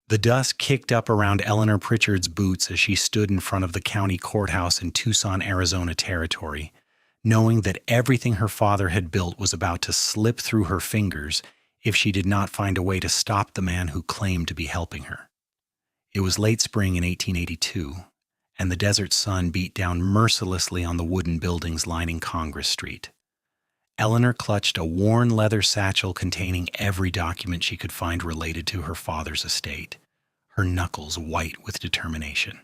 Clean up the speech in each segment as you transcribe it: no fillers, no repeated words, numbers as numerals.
The dust kicked up around Eleanor Pritchard's boots as she stood in front of the county courthouse in Tucson, Arizona territory, knowing that everything her father had built was about to slip through her fingers if she did not find a way to stop the man who claimed to be helping her. It was late spring in 1882, and the desert sun beat down mercilessly on the wooden buildings lining Congress Street. Eleanor clutched a worn leather satchel containing every document she could find related to her father's estate, her knuckles white with determination.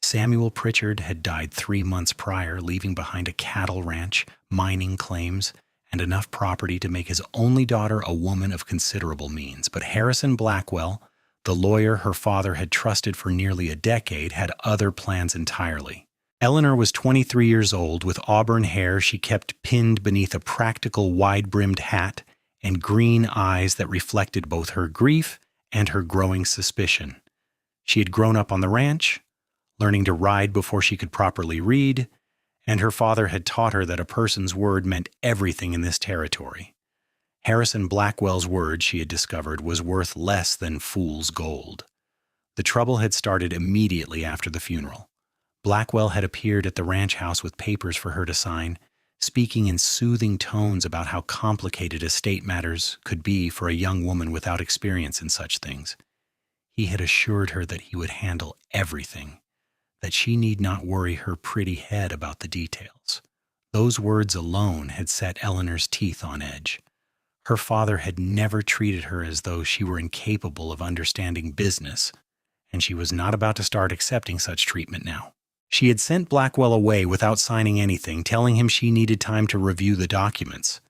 Samuel Pritchard had died 3 months prior, leaving behind a cattle ranch, mining claims, and enough property to make his only daughter a woman of considerable means. But Harrison Blackwell, the lawyer her father had trusted for nearly a decade, had other plans entirely. Eleanor was 23 years old. With auburn hair she kept pinned beneath a practical wide-brimmed hat and green eyes that reflected both her grief and her growing suspicion. She had grown up on the ranch, learning to ride before she could properly read, and her father had taught her that a person's word meant everything in this territory. Harrison Blackwell's word, she had discovered, was worth less than fool's gold. The trouble had started immediately after the funeral. Blackwell had appeared at the ranch house with papers for her to sign, speaking in soothing tones about how complicated estate matters could be for a young woman without experience in such things. He had assured her that he would handle everything, that she need not worry her pretty head about the details. Those words alone had set Eleanor's teeth on edge. Her father had never treated her as though she were incapable of understanding business, and she was not about to start accepting such treatment now. She had sent Blackwell away without signing anything, telling him she needed time to review the documents.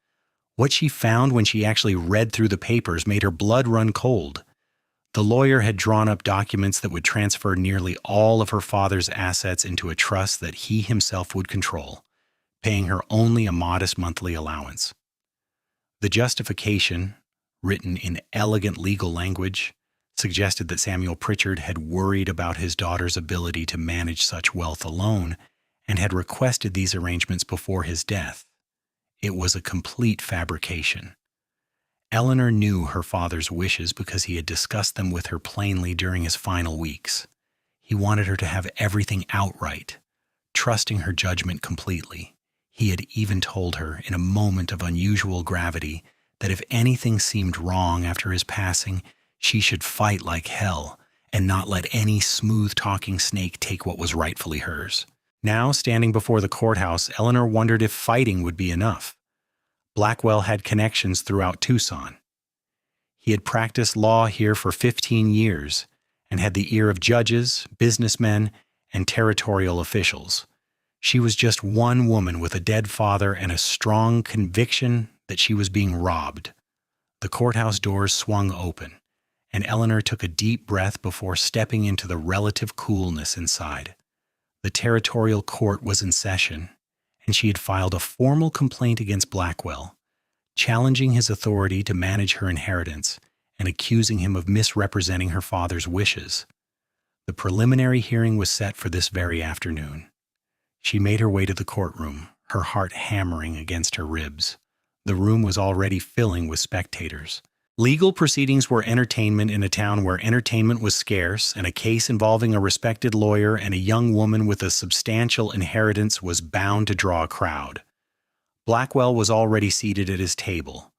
What she found when she actually read through the papers made her blood run cold. The lawyer had drawn up documents that would transfer nearly all of her father's assets into a trust that he himself would control, paying her only a modest monthly allowance. The justification, written in elegant legal language, suggested that Samuel Pritchard had worried about his daughter's ability to manage such wealth alone and had requested these arrangements before his death. It was a complete fabrication. Eleanor knew her father's wishes because he had discussed them with her plainly during his final weeks. He wanted her to have everything outright, trusting her judgment completely. He had even told her, in a moment of unusual gravity, that if anything seemed wrong after his passing, she should fight like hell and not let any smooth-talking snake take what was rightfully hers. Now, standing before the courthouse, Eleanor wondered if fighting would be enough. Blackwell had connections throughout Tucson. He had practiced law here for 15 years and had the ear of judges, businessmen, and territorial officials. She was just one woman with a dead father and a strong conviction that she was being robbed. The courthouse doors swung open, and Eleanor took a deep breath before stepping into the relative coolness inside. The territorial court was in session, and she had filed a formal complaint against Blackwell, challenging his authority to manage her inheritance and accusing him of misrepresenting her father's wishes. The preliminary hearing was set for this very afternoon. She made her way to the courtroom, her heart hammering against her ribs. The room was already filling with spectators. Legal proceedings were entertainment in a town where entertainment was scarce, and a case involving a respected lawyer and a young woman with a substantial inheritance was bound to draw a crowd. Blackwell was already seated at his table,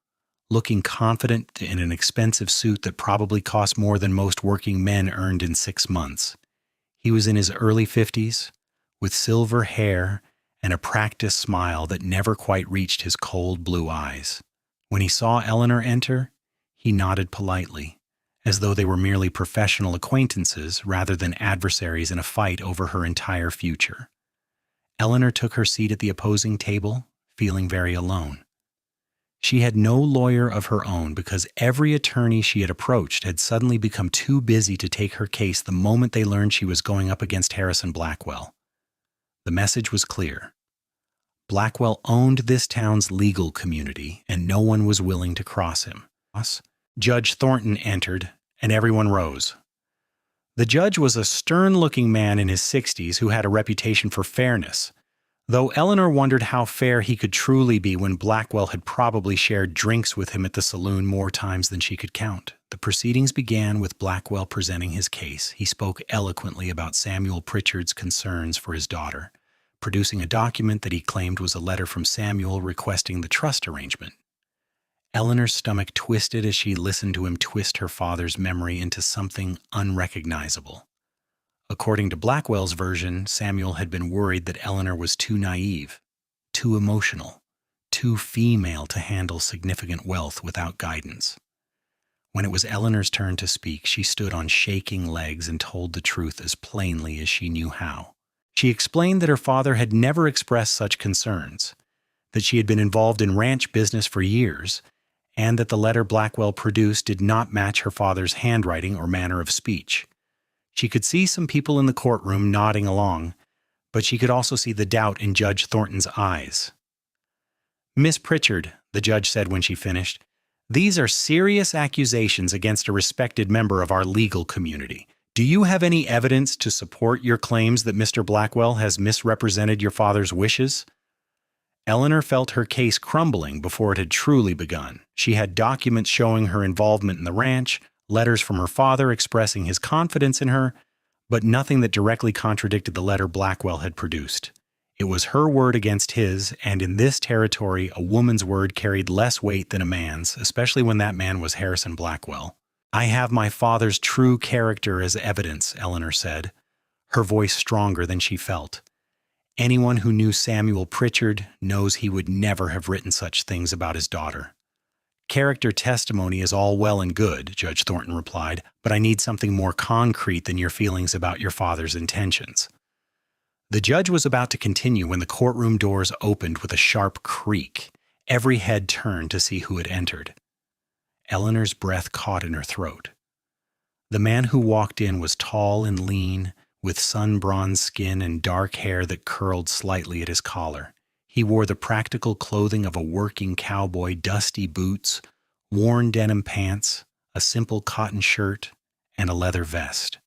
looking confident in an expensive suit that probably cost more than most working men earned in 6 months. He was in his early 50s, with silver hair and a practiced smile that never quite reached his cold blue eyes. When he saw Eleanor enter, he nodded politely, as though they were merely professional acquaintances rather than adversaries in a fight over her entire future. Eleanor took her seat at the opposing table, feeling very alone. She had no lawyer of her own because every attorney she had approached had suddenly become too busy to take her case the moment they learned she was going up against Harrison Blackwell. The message was clear. Blackwell owned this town's legal community, and no one was willing to cross him. Judge Thornton entered, and everyone rose. The judge was a stern-looking man in his 60s who had a reputation for fairness, though Eleanor wondered how fair he could truly be when Blackwell had probably shared drinks with him at the saloon more times than she could count. The proceedings began with Blackwell presenting his case. He spoke eloquently about Samuel Pritchard's concerns for his daughter, producing a document that he claimed was a letter from Samuel requesting the trust arrangement. Eleanor's stomach twisted as she listened to him twist her father's memory into something unrecognizable. According to Blackwell's version, Samuel had been worried that Eleanor was too naive, too emotional, too female to handle significant wealth without guidance. When it was Eleanor's turn to speak, she stood on shaking legs and told the truth as plainly as she knew how. She explained that her father had never expressed such concerns, that she had been involved in ranch business for years, and that the letter Blackwell produced did not match her father's handwriting or manner of speech. She could see some people in the courtroom nodding along, but she could also see the doubt in Judge Thornton's eyes. "Miss Pritchard," the judge said when she finished, "these are serious accusations against a respected member of our legal community. Do you have any evidence to support your claims that Mr. Blackwell has misrepresented your father's wishes?" Eleanor felt her case crumbling before it had truly begun. She had documents showing her involvement in the ranch, letters from her father expressing his confidence in her, but nothing that directly contradicted the letter Blackwell had produced. It was her word against his, and in this territory, a woman's word carried less weight than a man's, especially when that man was Harrison Blackwell. "I have my father's true character as evidence," Eleanor said, her voice stronger than she felt. "Anyone who knew Samuel Pritchard knows he would never have written such things about his daughter." "Character testimony is all well and good," Judge Thornton replied, "but I need something more concrete than your feelings about your father's intentions." The judge was about to continue when the courtroom doors opened with a sharp creak. Every head turned to see who had entered. Eleanor's breath caught in her throat. The man who walked in was tall and lean, with sun-bronzed skin and dark hair that curled slightly at his collar. He wore the practical clothing of a working cowboy, dusty boots, worn denim pants, a simple cotton shirt, and a leather vest.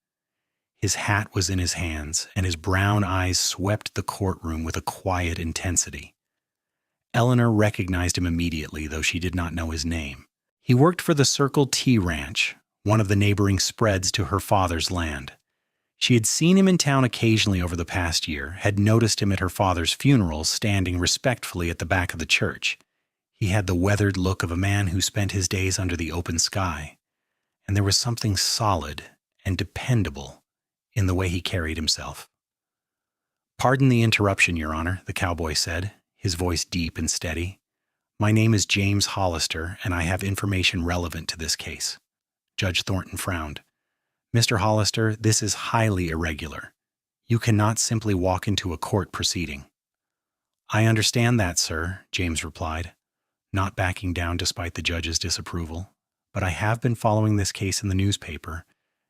His hat was in his hands, and his brown eyes swept the courtroom with a quiet intensity. Eleanor recognized him immediately, though she did not know his name. He worked for the Circle T Ranch, one of the neighboring spreads to her father's land. She had seen him in town occasionally over the past year, had noticed him at her father's funeral standing respectfully at the back of the church. He had the weathered look of a man who spent his days under the open sky, and there was something solid and dependable in the way he carried himself. "Pardon the interruption, Your Honor," the cowboy said, his voice deep and steady. "My name is James Hollister, and I have information relevant to this case." Judge Thornton frowned. "Mr. Hollister, this is highly irregular. You cannot simply walk into a court proceeding." "I understand that, sir," James replied, not backing down despite the judge's disapproval. "But I have been following this case in the newspaper,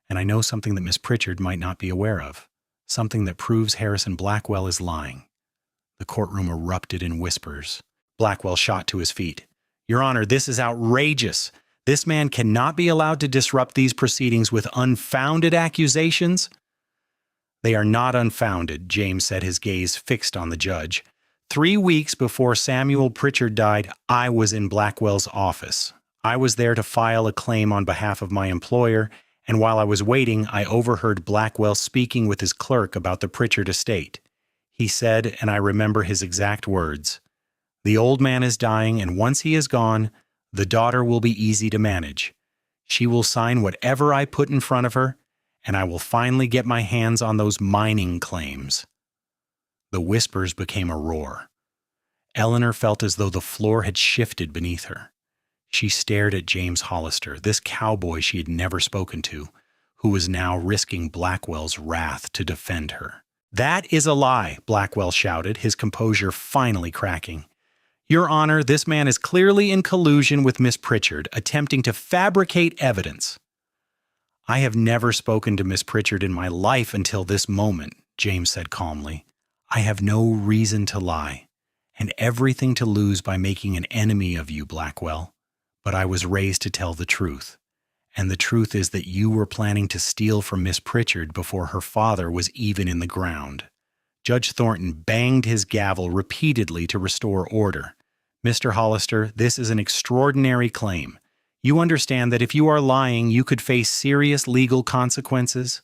and I know something that Miss Pritchard might not be aware of, something that proves Harrison Blackwell is lying." The courtroom erupted in whispers. Blackwell shot to his feet. "Your Honor, this is outrageous. This man cannot be allowed to disrupt these proceedings with unfounded accusations." "They are not unfounded," James said, his gaze fixed on the judge. 3 weeks before Samuel Pritchard died, I was in Blackwell's office. I was there to file a claim on behalf of my employer, and while I was waiting, I overheard Blackwell speaking with his clerk about the Pritchard estate. He said, and I remember his exact words, "The old man is dying, and once he is gone, the daughter will be easy to manage. She will sign whatever I put in front of her, and I will finally get my hands on those mining claims." The whispers became a roar. Eleanor felt as though the floor had shifted beneath her. She stared at James Hollister, this cowboy she had never spoken to, who was now risking Blackwell's wrath to defend her. "That is a lie," Blackwell shouted, his composure finally cracking. "Your Honor, this man is clearly in collusion with Miss Pritchard, attempting to fabricate evidence." "I have never spoken to Miss Pritchard in my life until this moment," James said calmly. "I have no reason to lie, and everything to lose by making an enemy of you, Blackwell. But I was raised to tell the truth, and the truth is that you were planning to steal from Miss Pritchard before her father was even in the ground." Judge Thornton banged his gavel repeatedly to restore order. "Mr. Hollister, this is an extraordinary claim. You understand that if you are lying, you could face serious legal consequences?"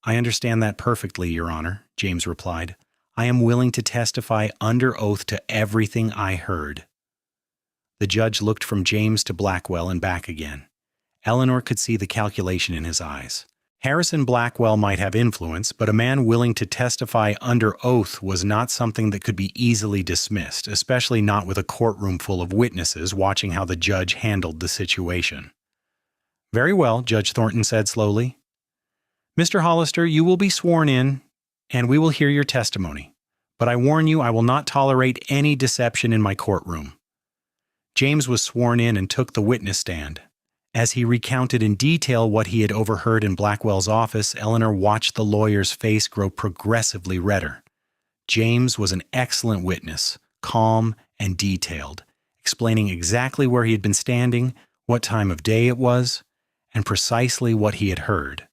"I understand that perfectly, Your Honor," James replied. "I am willing to testify under oath to everything I heard." The judge looked from James to Blackwell and back again. Eleanor could see the calculation in his eyes. Harrison Blackwell might have influence, but a man willing to testify under oath was not something that could be easily dismissed, especially not with a courtroom full of witnesses watching how the judge handled the situation. "Very well," Judge Thornton said slowly. "Mr. Hollister, you will be sworn in, and we will hear your testimony. But I warn you, I will not tolerate any deception in my courtroom." James was sworn in and took the witness stand. As he recounted in detail what he had overheard in Blackwell's office, Eleanor watched the lawyer's face grow progressively redder. James was an excellent witness, calm and detailed, explaining exactly where he had been standing, what time of day it was, and precisely what he had heard.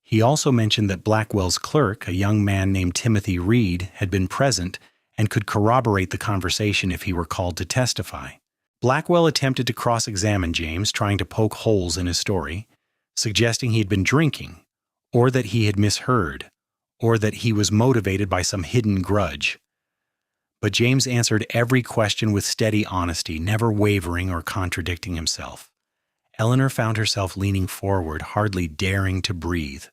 He also mentioned that Blackwell's clerk, a young man named Timothy Reed, had been present and could corroborate the conversation if he were called to testify. Blackwell attempted to cross-examine James, trying to poke holes in his story, suggesting he had been drinking, or that he had misheard, or that he was motivated by some hidden grudge. But James answered every question with steady honesty, never wavering or contradicting himself. Eleanor found herself leaning forward, hardly daring to breathe,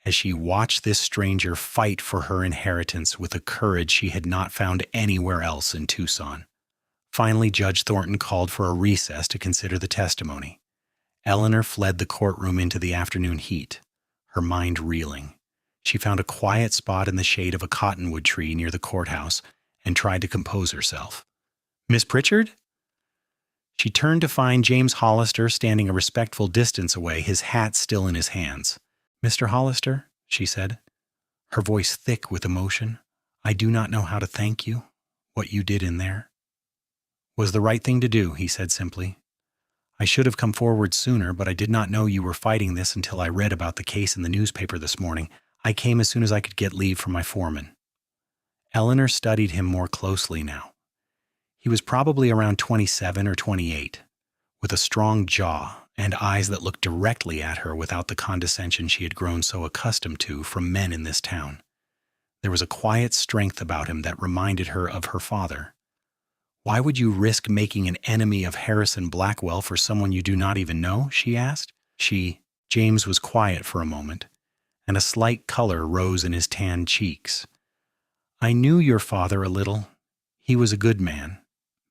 as she watched this stranger fight for her inheritance with a courage she had not found anywhere else in Tucson. Finally, Judge Thornton called for a recess to consider the testimony. Eleanor fled the courtroom into the afternoon heat, her mind reeling. She found a quiet spot in the shade of a cottonwood tree near the courthouse and tried to compose herself. "Miss Pritchard?" She turned to find James Hollister standing a respectful distance away, his hat still in his hands. "Mr. Hollister," she said, her voice thick with emotion, "I do not know how to thank you. What you did in there was the right thing to do," he said simply. "I should have come forward sooner, but I did not know you were fighting this until I read about the case in the newspaper this morning. I came as soon as I could get leave from my foreman." Eleanor studied him more closely now. He was probably around 27 or 28, with a strong jaw and eyes that looked directly at her without the condescension she had grown so accustomed to from men in this town. There was a quiet strength about him that reminded her of her father. "Why would you risk making an enemy of Harrison Blackwell for someone you do not even know?" she asked. James was quiet for a moment, and a slight color rose in his tanned cheeks. "I knew your father a little. He was a good man,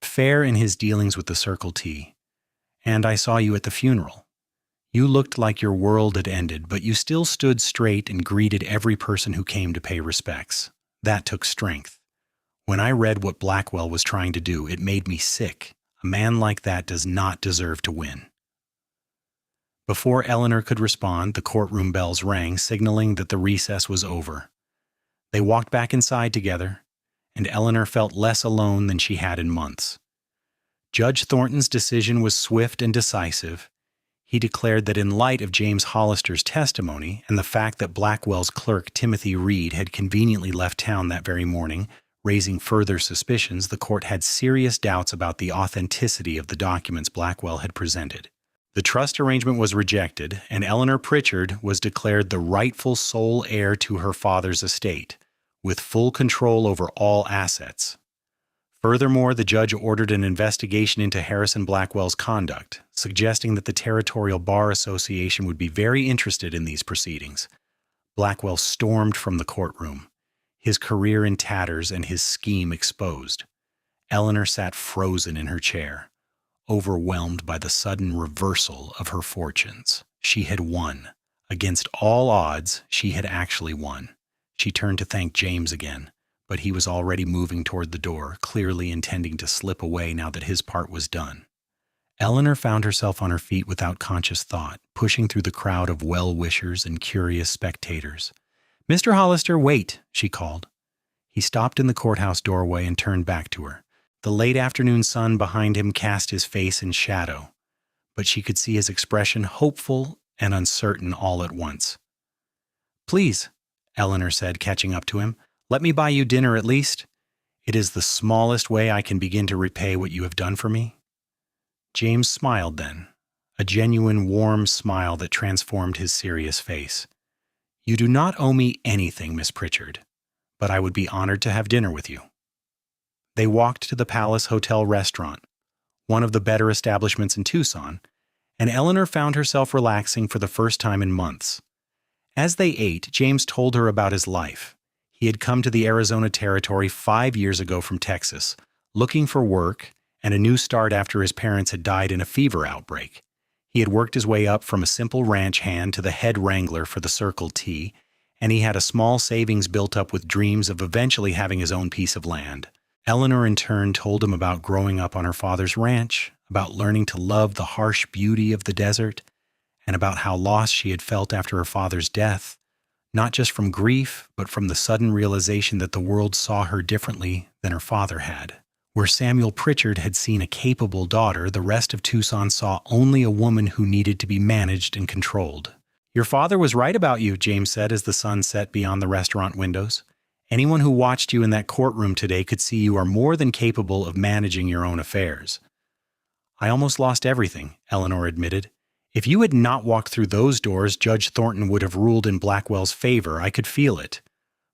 fair in his dealings with the Circle T. And I saw you at the funeral. You looked like your world had ended, but you still stood straight and greeted every person who came to pay respects. That took strength. When I read what Blackwell was trying to do, it made me sick. A man like that does not deserve to win." Before Eleanor could respond, the courtroom bells rang, signaling that the recess was over. They walked back inside together, and Eleanor felt less alone than she had in months. Judge Thornton's decision was swift and decisive. He declared that in light of James Hollister's testimony and the fact that Blackwell's clerk Timothy Reed had conveniently left town that very morning, raising further suspicions, the court had serious doubts about the authenticity of the documents Blackwell had presented. The trust arrangement was rejected, and Eleanor Pritchard was declared the rightful sole heir to her father's estate, with full control over all assets. Furthermore, the judge ordered an investigation into Harrison Blackwell's conduct, suggesting that the Territorial Bar Association would be very interested in these proceedings. Blackwell stormed from the courtroom, his career in tatters and his scheme exposed. Eleanor sat frozen in her chair, overwhelmed by the sudden reversal of her fortunes. She had won. Against all odds, she had actually won. She turned to thank James again, but he was already moving toward the door, clearly intending to slip away now that his part was done. Eleanor found herself on her feet without conscious thought, pushing through the crowd of well-wishers and curious spectators. "Mr. Hollister, wait," she called. He stopped in the courthouse doorway and turned back to her. The late afternoon sun behind him cast his face in shadow, but she could see his expression hopeful and uncertain all at once. "Please," Eleanor said, catching up to him, "let me buy you dinner at least. It is the smallest way I can begin to repay what you have done for me." James smiled then, a genuine warm smile that transformed his serious face. "You do not owe me anything, Miss Pritchard, but I would be honored to have dinner with you." They walked to the Palace Hotel restaurant, one of the better establishments in Tucson, and Eleanor found herself relaxing for the first time in months. As they ate, James told her about his life. He had come to the Arizona Territory 5 years ago from Texas, looking for work and a new start after his parents had died in a fever outbreak. He had worked his way up from a simple ranch hand to the head wrangler for the Circle T, and he had a small savings built up with dreams of eventually having his own piece of land. Eleanor in turn told him about growing up on her father's ranch, about learning to love the harsh beauty of the desert, and about how lost she had felt after her father's death, not just from grief, but from the sudden realization that the world saw her differently than her father had. Where Samuel Pritchard had seen a capable daughter, the rest of Tucson saw only a woman who needed to be managed and controlled. "Your father was right about you," James said as the sun set beyond the restaurant windows. "Anyone who watched you in that courtroom today could see you are more than capable of managing your own affairs." "I almost lost everything," Eleanor admitted. "If you had not walked through those doors, Judge Thornton would have ruled in Blackwell's favor. I could feel it.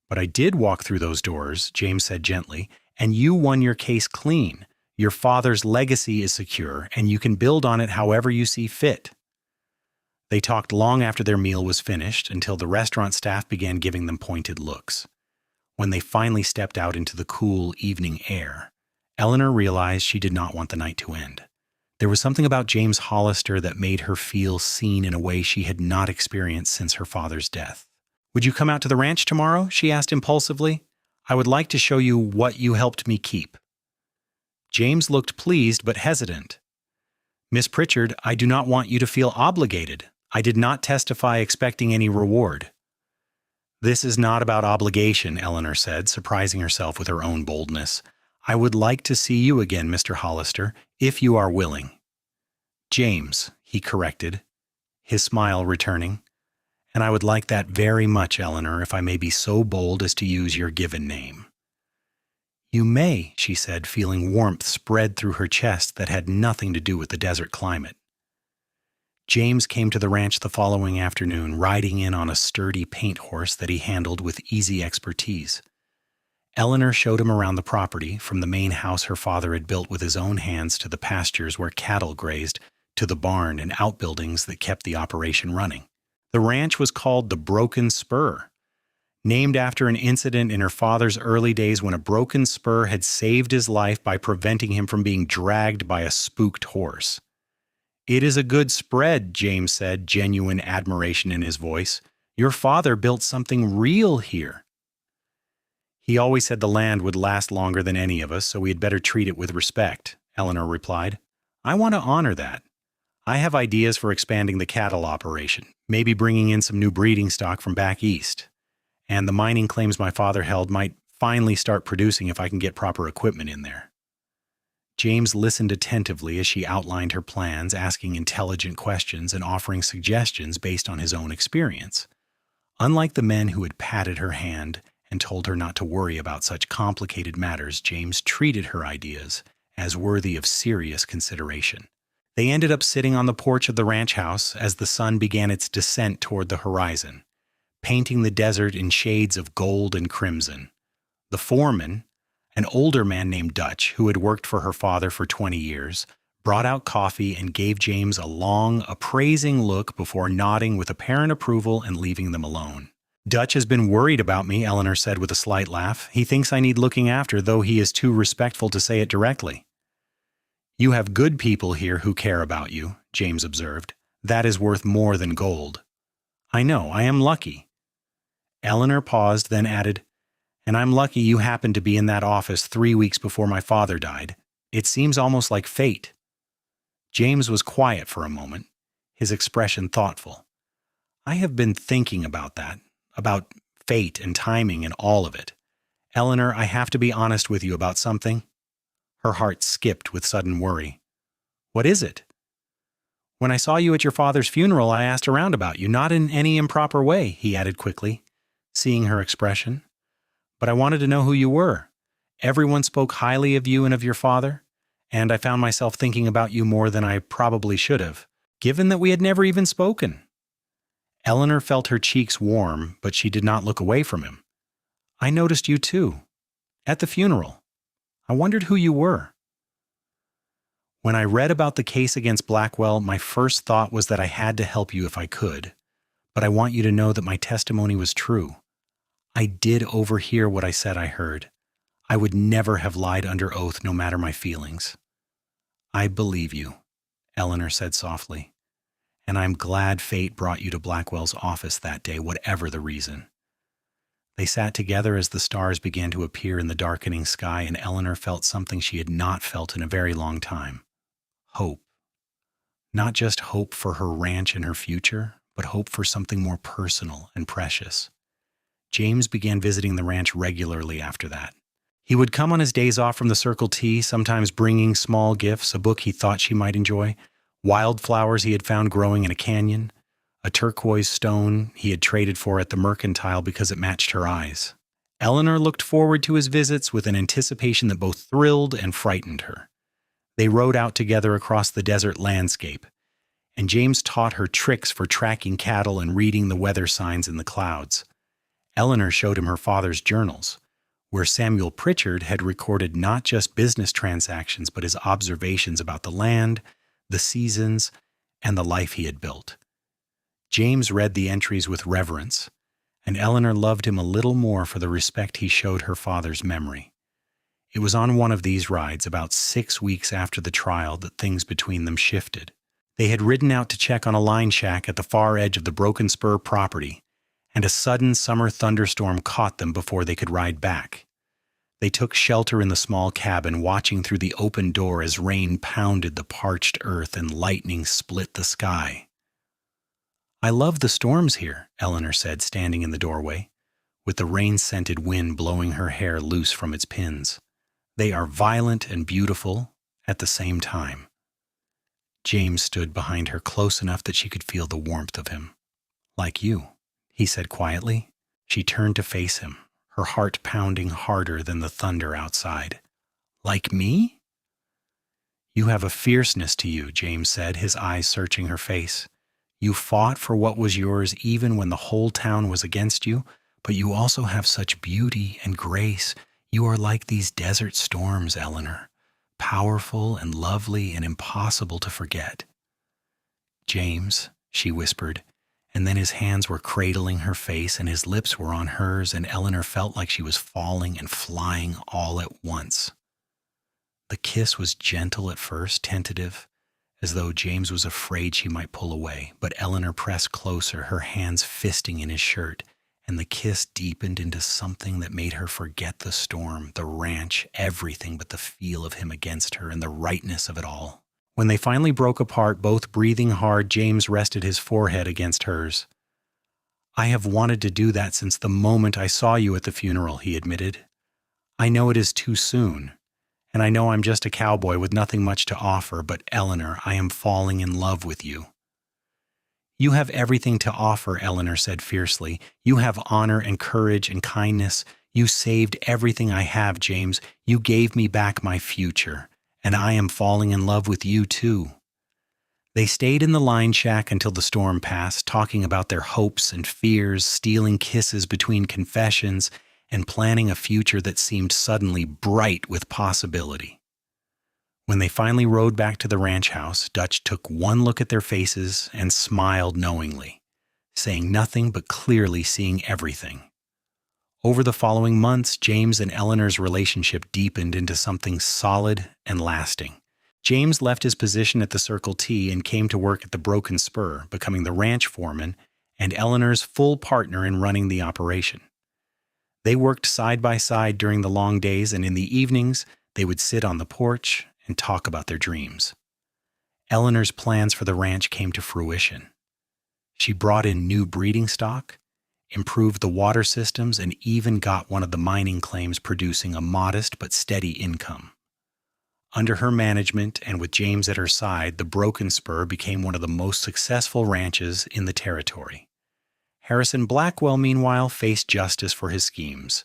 But I did walk through those doors," James said gently, "and you won your case clean. Your father's legacy is secure, and you can build on it however you see fit." They talked long after their meal was finished, until the restaurant staff began giving them pointed looks. When they finally stepped out into the cool evening air, Eleanor realized she did not want the night to end. There was something about James Hollister that made her feel seen in a way she had not experienced since her father's death. "Would you come out to the ranch tomorrow?" she asked impulsively. "I would like to show you what you helped me keep." James looked pleased but hesitant. "Miss Pritchard, I do not want you to feel obligated. I did not testify expecting any reward." "This is not about obligation," Eleanor said, surprising herself with her own boldness. "I would like to see you again, Mr. Hollister, if you are willing." "James," he corrected, his smile returning. "And I would like that very much, Eleanor, if I may be so bold as to use your given name." "You may," she said, feeling warmth spread through her chest that had nothing to do with the desert climate. James came to the ranch the following afternoon, riding in on a sturdy paint horse that he handled with easy expertise. Eleanor showed him around the property, from the main house her father had built with his own hands to the pastures where cattle grazed, to the barn and outbuildings that kept the operation running. The ranch was called the Broken Spur, named after an incident in her father's early days when a broken spur had saved his life by preventing him from being dragged by a spooked horse. "It is a good spread," James said, genuine admiration in his voice. "Your father built something real here." "He always said the land would last longer than any of us, so we had better treat it with respect," Eleanor replied. "I want to honor that. I have ideas for expanding the cattle operation, maybe bringing in some new breeding stock from back east. And the mining claims my father held might finally start producing if I can get proper equipment in there." James listened attentively as she outlined her plans, asking intelligent questions and offering suggestions based on his own experience. Unlike the men who had patted her hand and told her not to worry about such complicated matters, James treated her ideas as worthy of serious consideration. They ended up sitting on the porch of the ranch house as the sun began its descent toward the horizon, painting the desert in shades of gold and crimson. The foreman, an older man named Dutch, who had worked for her father for 20 years, brought out coffee and gave James a long, appraising look before nodding with apparent approval and leaving them alone. "Dutch has been worried about me," Eleanor said with a slight laugh. "He thinks I need looking after, though he is too respectful to say it directly." "You have good people here who care about you," James observed. "That is worth more than gold." "I know, I am lucky." Eleanor paused, then added, "And I'm lucky you happened to be in that office 3 weeks before my father died. It seems almost like fate." James was quiet for a moment, his expression thoughtful. "I have been thinking about that, about fate and timing and all of it. Eleanor, I have to be honest with you about something." Her heart skipped with sudden worry. "What is it?" "When I saw you at your father's funeral, I asked around about you, not in any improper way," he added quickly, seeing her expression. "But I wanted to know who you were. Everyone spoke highly of you and of your father, and I found myself thinking about you more than I probably should have. given that we had never even spoken. Eleanor felt her cheeks warm, but she did not look away from him. I noticed you too. At the funeral. I wondered who you were. When I read about the case against Blackwell, my first thought was that I had to help you if I could. But I want you to know that my testimony was true. I did overhear what I said I heard. I would never have lied under oath, no matter my feelings. I believe you, Eleanor said softly. And I'm glad fate brought you to Blackwell's office that day, whatever the reason. They sat together as the stars began to appear in the darkening sky, and Eleanor felt something she had not felt in a very long time. Hope. Not just hope for her ranch and her future, but hope for something more personal and precious. James began visiting the ranch regularly after that. He would come on his days off from the Circle T, sometimes bringing small gifts, a book he thought she might enjoy, wildflowers he had found growing in a canyon, a turquoise stone he had traded for at the mercantile because it matched her eyes. Eleanor looked forward to his visits with an anticipation that both thrilled and frightened her. They rode out together across the desert landscape, and James taught her tricks for tracking cattle and reading the weather signs in the clouds. Eleanor showed him her father's journals, where Samuel Pritchard had recorded not just business transactions but his observations about the land, the seasons, and the life he had built. James read the entries with reverence, and Eleanor loved him a little more for the respect he showed her father's memory. It was on one of these rides, about 6 weeks after the trial, that things between them shifted. They had ridden out to check on a line shack at the far edge of the Broken Spur property, and a sudden summer thunderstorm caught them before they could ride back. They took shelter in the small cabin, watching through the open door as rain pounded the parched earth and lightning split the sky. I love the storms here, Eleanor said, standing in the doorway, with the rain-scented wind blowing her hair loose from its pins. They are violent and beautiful at the same time. James stood behind her close enough that she could feel the warmth of him. Like you, he said quietly. She turned to face him, her heart pounding harder than the thunder outside. Like me? You have a fierceness to you, James said, his eyes searching her face. You fought for what was yours even when the whole town was against you, but you also have such beauty and grace. You are like these desert storms, Eleanor, powerful and lovely and impossible to forget. James, she whispered, and then his hands were cradling her face and his lips were on hers, and Eleanor felt like she was falling and flying all at once. The kiss was gentle at first, tentative, as though James was afraid she might pull away, but Eleanor pressed closer, her hands fisting in his shirt, and the kiss deepened into something that made her forget the storm, the ranch, everything but the feel of him against her and the rightness of it all. When they finally broke apart, both breathing hard, James rested his forehead against hers. I have wanted to do that since the moment I saw you at the funeral, he admitted. I know it is too soon, and I know I'm just a cowboy with nothing much to offer, but Eleanor, I am falling in love with you. You have everything to offer, Eleanor said fiercely. You have honor and courage and kindness. You saved everything I have, James. You gave me back my future, and I am falling in love with you too. They stayed in the line shack until the storm passed, talking about their hopes and fears, stealing kisses between confessions, and planning a future that seemed suddenly bright with possibility. When they finally rode back to the ranch house, Dutch took one look at their faces and smiled knowingly, saying nothing but clearly seeing everything. Over the following months, James and Eleanor's relationship deepened into something solid and lasting. James left his position at the Circle T and came to work at the Broken Spur, becoming the ranch foreman and Eleanor's full partner in running the operation. They worked side by side during the long days, and in the evenings, they would sit on the porch and talk about their dreams. Eleanor's plans for the ranch came to fruition. She brought in new breeding stock, improved the water systems, and even got one of the mining claims producing a modest but steady income. Under her management and with James at her side, the Broken Spur became one of the most successful ranches in the territory. Harrison Blackwell, meanwhile, faced justice for his schemes.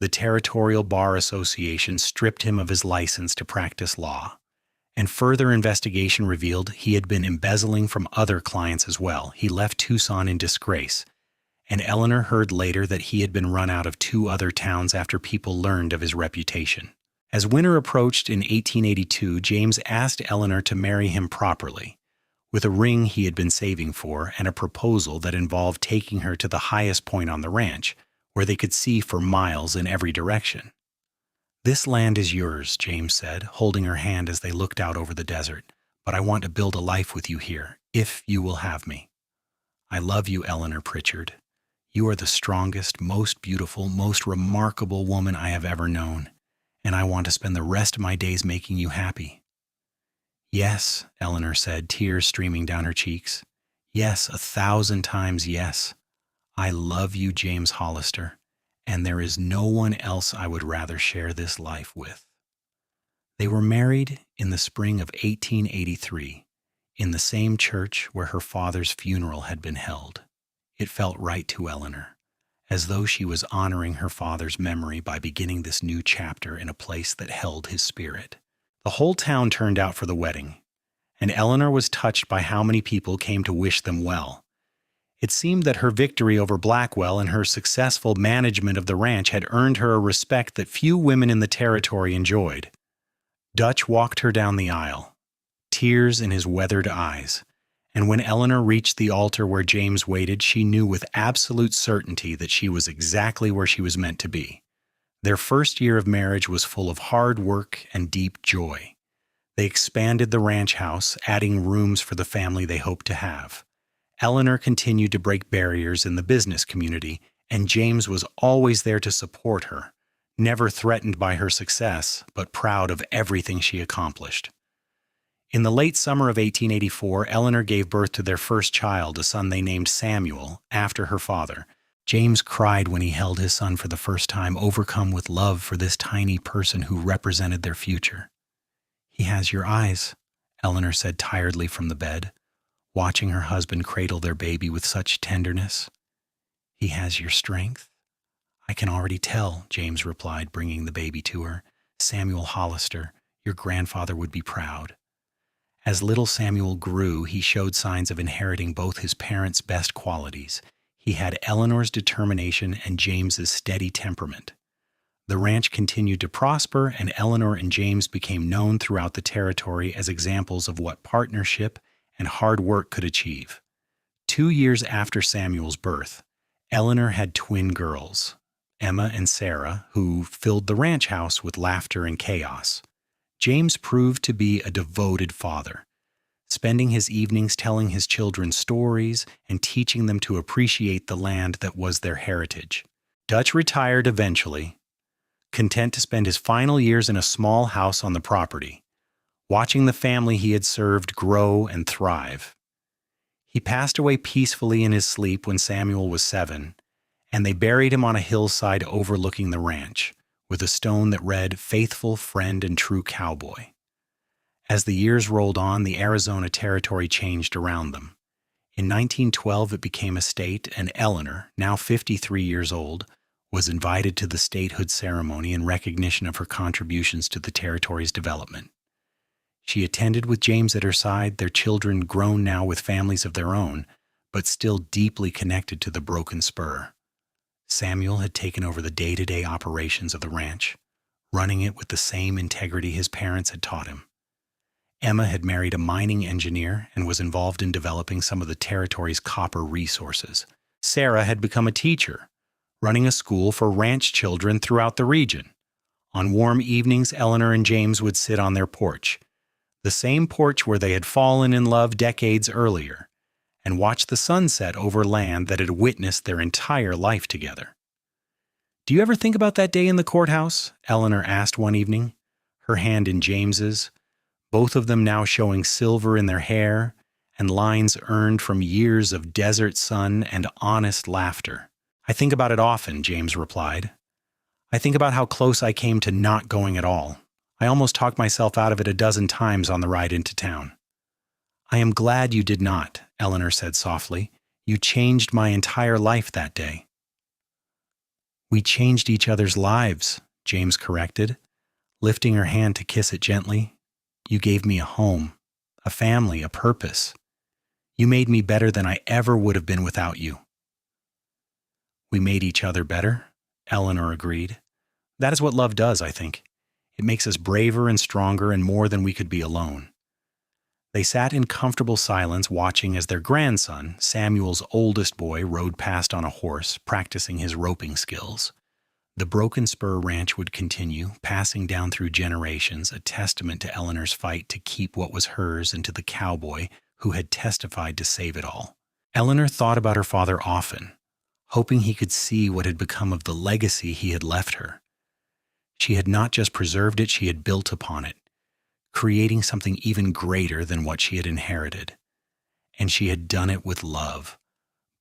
The Territorial Bar Association stripped him of his license to practice law, And further investigation revealed he had been embezzling from other clients as well. He left Tucson in disgrace, and Eleanor heard later that he had been run out of 2 other towns after people learned of his reputation. As winter approached in 1882, James asked Eleanor to marry him properly, with a ring he had been saving for and a proposal that involved taking her to the highest point on the ranch, where they could see for miles in every direction. "This land is yours," James said, holding her hand as they looked out over the desert, "but I want to build a life with you here, if you will have me. I love you, Eleanor Pritchard. You are the strongest, most beautiful, most remarkable woman I have ever known, and I want to spend the rest of my days making you happy." "Yes," Eleanor said, tears streaming down her cheeks. "Yes, 1,000 times yes. I love you, James Hollister, and there is no one else I would rather share this life with." They were married in the spring of 1883, in the same church where her father's funeral had been held. It felt right to Eleanor, as though she was honoring her father's memory by beginning this new chapter in a place that held his spirit. The whole town turned out for the wedding, and Eleanor was touched by how many people came to wish them well. It seemed that her victory over Blackwell and her successful management of the ranch had earned her a respect that few women in the territory enjoyed. Dutch walked her down the aisle, tears in his weathered eyes, and when Eleanor reached the altar where James waited, she knew with absolute certainty that she was exactly where she was meant to be. Their first year of marriage was full of hard work and deep joy. They expanded the ranch house, adding rooms for the family they hoped to have. Eleanor continued to break barriers in the business community, and James was always there to support her, never threatened by her success, but proud of everything she accomplished. In the late summer of 1884, Eleanor gave birth to their first child, a son they named Samuel, after her father. James cried when he held his son for the first time, overcome with love for this tiny person who represented their future. "He has your eyes," Eleanor said tiredly from the bed, watching her husband cradle their baby with such tenderness. "He has your strength." "I can already tell," James replied, bringing the baby to her. "Samuel Hollister, your grandfather would be proud." As little Samuel grew, he showed signs of inheriting both his parents' best qualities. He had Eleanor's determination and James's steady temperament. The ranch continued to prosper, and Eleanor and James became known throughout the territory as examples of what partnership and hard work could achieve. 2 years after Samuel's birth, Eleanor had twin girls, Emma and Sarah, who filled the ranch house with laughter and chaos. James proved to be a devoted father, spending his evenings telling his children stories and teaching them to appreciate the land that was their heritage. Dutch retired eventually, content to spend his final years in a small house on the property, watching the family he had served grow and thrive. He passed away peacefully in his sleep when Samuel was 7, and they buried him on a hillside overlooking the ranch, with a stone that read, "Faithful friend and true cowboy." As the years rolled on, the Arizona territory changed around them. In 1912, it became a state, and Eleanor, now 53 years old, was invited to the statehood ceremony in recognition of her contributions to the territory's development. She attended with James at her side, their children grown now with families of their own, but still deeply connected to the broken spur. Samuel had taken over the day-to-day operations of the ranch, running it with the same integrity his parents had taught him. Emma had married a mining engineer and was involved in developing some of the territory's copper resources. Sarah had become a teacher, running a school for ranch children throughout the region. On warm evenings, Eleanor and James would sit on their porch, the same porch where they had fallen in love decades earlier, and watch the sunset over land that had witnessed their entire life together. "Do you ever think about that day in the courthouse?" Eleanor asked one evening, her hand in James's, both of them now showing silver in their hair and lines earned from years of desert sun and honest laughter. "I think about it often," James replied. "I think about how close I came to not going at all. I almost talked myself out of it a dozen times on the ride into town." "I am glad you did not," Eleanor said softly. "You changed my entire life that day." "We changed each other's lives," James corrected, lifting her hand to kiss it gently. You gave me a home, a family, a purpose. You made me better than I ever would have been without you." "We made each other better," Eleanor agreed. "That is what love does, I think. It makes us braver and stronger and more than we could be alone." They sat in comfortable silence, watching as their grandson, Samuel's oldest boy, rode past on a horse, practicing his roping skills. The Broken Spur Ranch would continue, passing down through generations, a testament to Eleanor's fight to keep what was hers and to the cowboy who had testified to save it all. Eleanor thought about her father often, hoping he could see what had become of the legacy he had left her. She had not just preserved it, she had built upon it, creating something even greater than what she had inherited. And she had done it with love,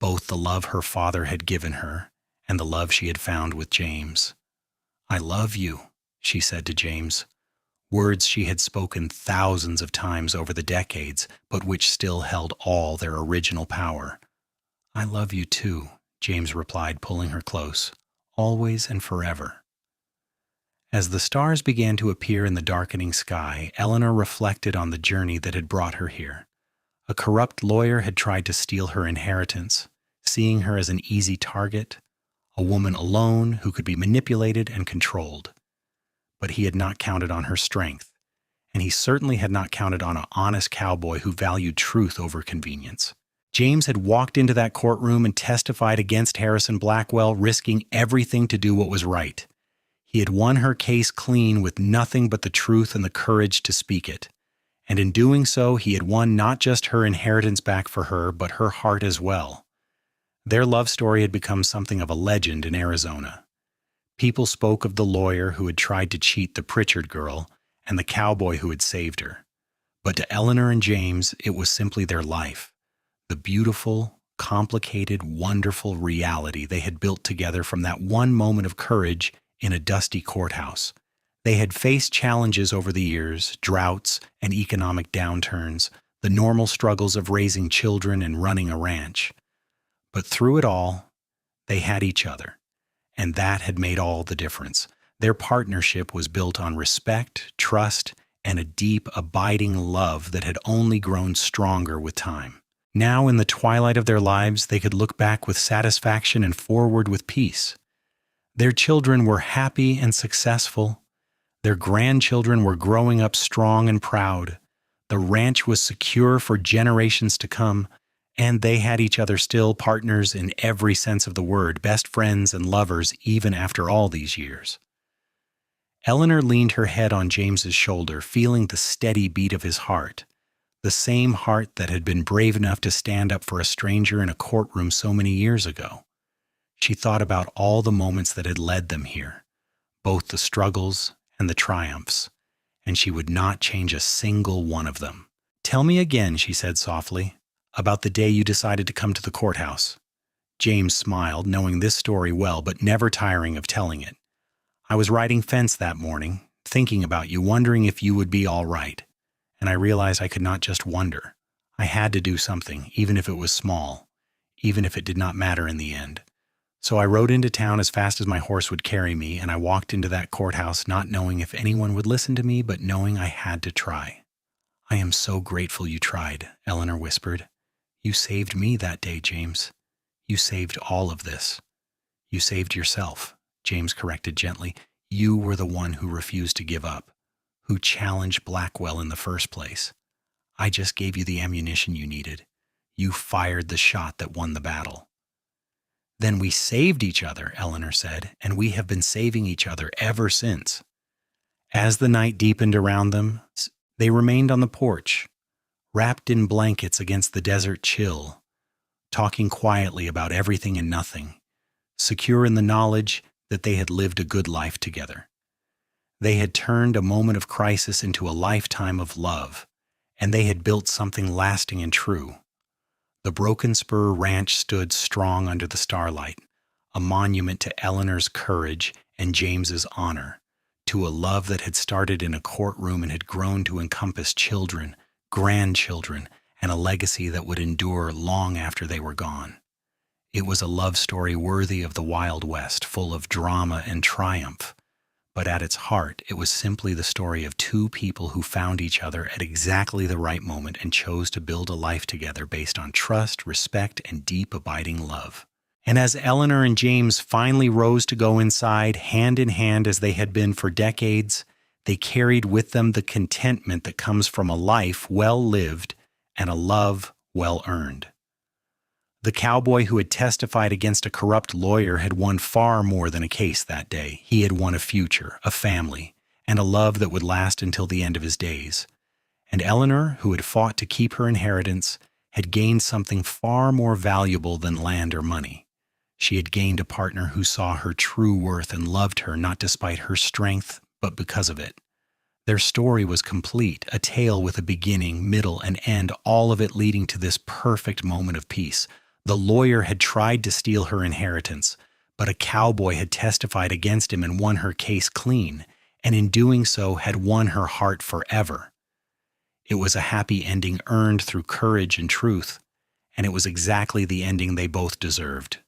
both the love her father had given her and the love she had found with James. "I love you," she said to James, words she had spoken thousands of times over the decades, but which still held all their original power. "I love you too," James replied, pulling her close, "always and forever." As the stars began to appear in the darkening sky, Eleanor reflected on the journey that had brought her here. A corrupt lawyer had tried to steal her inheritance, seeing her as an easy target, a woman alone who could be manipulated and controlled. But he had not counted on her strength, and he certainly had not counted on an honest cowboy who valued truth over convenience. James had walked into that courtroom and testified against Harrison Blackwell, risking everything to do what was right. He had won her case clean with nothing but the truth and the courage to speak it. And in doing so, he had won not just her inheritance back for her, but her heart as well. Their love story had become something of a legend in Arizona. People spoke of the lawyer who had tried to cheat the Pritchard girl and the cowboy who had saved her. But to Eleanor and James, it was simply their life, the beautiful, complicated, wonderful reality they had built together from that one moment of courage in a dusty courthouse. They had faced challenges over the years, droughts and economic downturns, the normal struggles of raising children and running a ranch. But through it all, they had each other, and that had made all the difference. Their partnership was built on respect, trust, and a deep, abiding love that had only grown stronger with time. Now, in the twilight of their lives, they could look back with satisfaction and forward with peace. Their children were happy and successful. Their grandchildren were growing up strong and proud. The ranch was secure for generations to come, and they had each other still, partners in every sense of the word, best friends and lovers even after all these years. Eleanor leaned her head on James's shoulder, feeling the steady beat of his heart, the same heart that had been brave enough to stand up for a stranger in a courtroom so many years ago. She thought about all the moments that had led them here, both the struggles and the triumphs, and she would not change a single one of them. "Tell me again," she said softly, "about the day you decided to come to the courthouse." James smiled, knowing this story well, but never tiring of telling it. "I was riding fence that morning, thinking about you, wondering if you would be all right. And I realized I could not just wonder. I had to do something, even if it was small, even if it did not matter in the end. So I rode into town as fast as my horse would carry me, and I walked into that courthouse not knowing if anyone would listen to me, but knowing I had to try." "I am so grateful you tried," Eleanor whispered. "You saved me that day, James. You saved all of this." "You saved yourself," James corrected gently. "You were the one who refused to give up, who challenged Blackwell in the first place. I just gave you the ammunition you needed. You fired the shot that won the battle." "Then we saved each other," Eleanor said, "and we have been saving each other ever since." As the night deepened around them, they remained on the porch, wrapped in blankets against the desert chill, talking quietly about everything and nothing, secure in the knowledge that they had lived a good life together. They had turned a moment of crisis into a lifetime of love, and they had built something lasting and true. The Broken Spur Ranch stood strong under the starlight, a monument to Eleanor's courage and James's honor, to a love that had started in a courtroom and had grown to encompass children, grandchildren, and a legacy that would endure long after they were gone. It was a love story worthy of the Wild West, full of drama and triumph, but at its heart, it was simply the story of two people who found each other at exactly the right moment and chose to build a life together based on trust, respect, and deep, abiding love. And as Eleanor and James finally rose to go inside, hand in hand as they had been for decades, they carried with them the contentment that comes from a life well lived and a love well earned. The cowboy who had testified against a corrupt lawyer had won far more than a case that day. He had won a future, a family, and a love that would last until the end of his days. And Eleanor, who had fought to keep her inheritance, had gained something far more valuable than land or money. She had gained a partner who saw her true worth and loved her not despite her strength, but because of it. Their story was complete, a tale with a beginning, middle, and end, all of it leading to this perfect moment of peace. The lawyer had tried to steal her inheritance, but a cowboy had testified against him and won her case clean, and in doing so had won her heart forever. It was a happy ending earned through courage and truth, and it was exactly the ending they both deserved.